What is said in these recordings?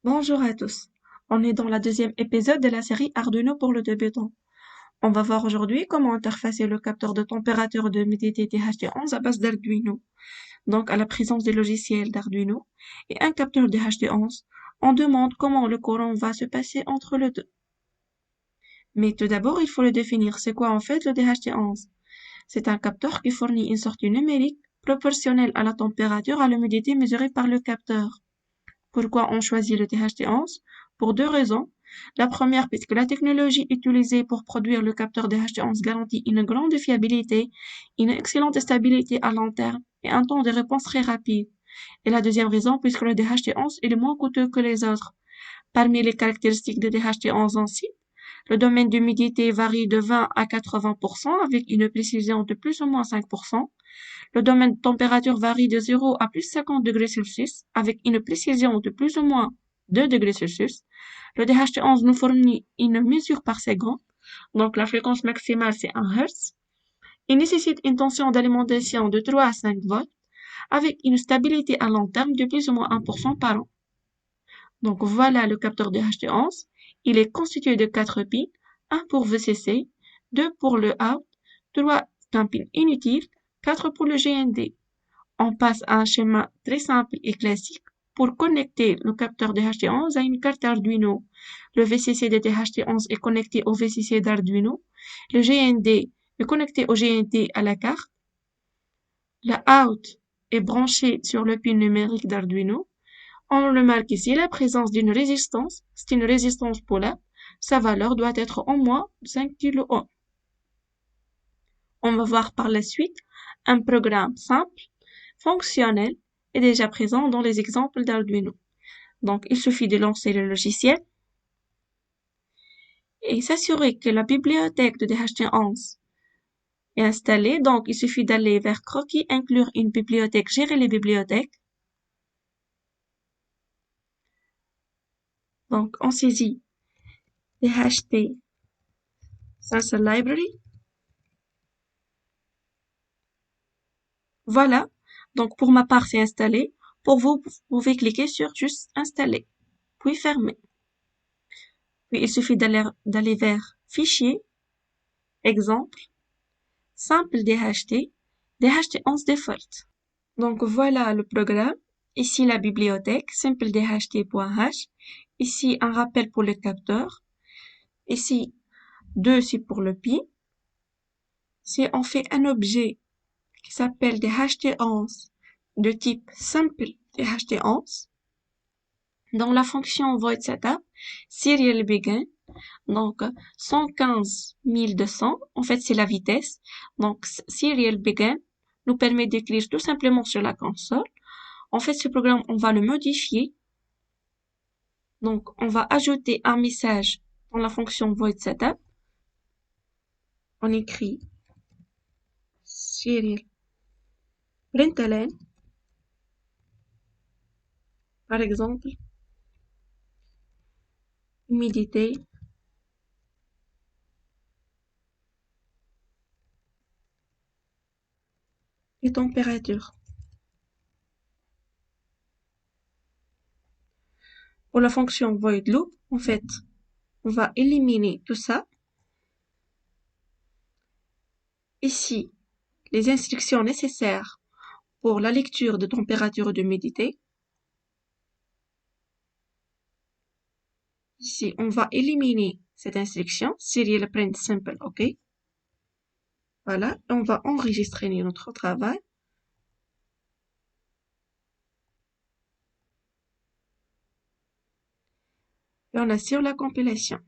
Bonjour à tous. On est dans la deuxième épisode de la série Arduino pour le débutant. On va voir aujourd'hui comment interfacer le capteur de température de MediaTek DHT11 à base d'Arduino. Donc, à la présence des logiciels d'Arduino et un capteur DHT11, on demande comment le courant va se passer entre les deux. Mais tout d'abord, il faut le définir. C'est quoi en fait le DHT11? C'est un capteur qui fournit une sortie numérique proportionnelle à la température à l'humidité mesurée par le capteur. Pourquoi on choisit le DHT11? Pour deux raisons. La première, puisque la technologie utilisée pour produire le capteur DHT11 garantit une grande fiabilité, une excellente stabilité à long terme et un temps de réponse très rapide. Et la deuxième raison, puisque le DHT11 est le moins coûteux que les autres. Parmi les caractéristiques de DHT11 ainsi, le domaine d'humidité varie de 20 à 80% avec une précision de plus ou moins 5%. Le domaine de température varie de 0 à plus 50 degrés Celsius avec une précision de plus ou moins 2 degrés Celsius. Le DHT11 nous fournit une mesure par seconde, donc la fréquence maximale c'est 1 Hz. Il nécessite une tension d'alimentation de 3 à 5 volts avec une stabilité à long terme de plus ou moins 1% par an. Donc voilà le capteur DHT11. Il est constitué de 4 pins, 1 pour VCC, 2 pour le out, 3 d'un pin inutile, 4 pour le GND. On passe à un schéma très simple et classique pour connecter le capteur DHT11 à une carte Arduino. Le VCC de DHT11 est connecté au VCC d'Arduino. Le GND est connecté au GND à la carte. La out est branchée sur le pin numérique d'Arduino. On remarque ici la présence d'une résistance. C'est une résistance polaire. Sa valeur doit être au moins 5 kΩ. On va voir par la suite un programme simple, fonctionnel est déjà présent dans les exemples d'Arduino. Donc, il suffit de lancer le logiciel et s'assurer que la bibliothèque de DHT11 est installée. Donc, il suffit d'aller vers Croquis, inclure une bibliothèque, gérer les bibliothèques. Donc, on saisit DHT Sensor Library. Voilà. Donc, pour ma part, c'est installé. Pour vous, vous pouvez cliquer sur juste installer, puis fermer. Puis, il suffit d'aller vers Fichier, Exemple, Simple DHT, DHT11 Default. Donc, voilà le programme. Ici, la bibliothèque, simpledht.h. Ici, un rappel pour le capteur. Ici, 2, c'est pour le pin. Si on fait un objet qui s'appelle DHT11 de type simple DHT11, dans la fonction void setup, serial begin, donc 115 200, en fait c'est la vitesse, donc serial begin nous permet d'écrire tout simplement sur la console. En fait ce programme on va le modifier, donc on va ajouter un message dans la fonction void setup, on écrit serial println, par exemple humidité et température. Pour la fonction void loop, en fait, on va éliminer tout ça. Ici, les instructions nécessaires pour la lecture de température et d'humidité. Ici, on va éliminer cette instruction, serial print simple, OK. Voilà, on va enregistrer notre travail. Et on assure la compilation.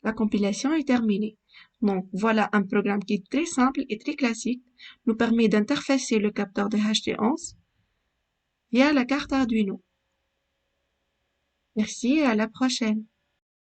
La compilation est terminée. Donc, voilà un programme qui est très simple et très classique, nous permet d'interfacer le capteur DHT11 via la carte Arduino. Merci et à la prochaine.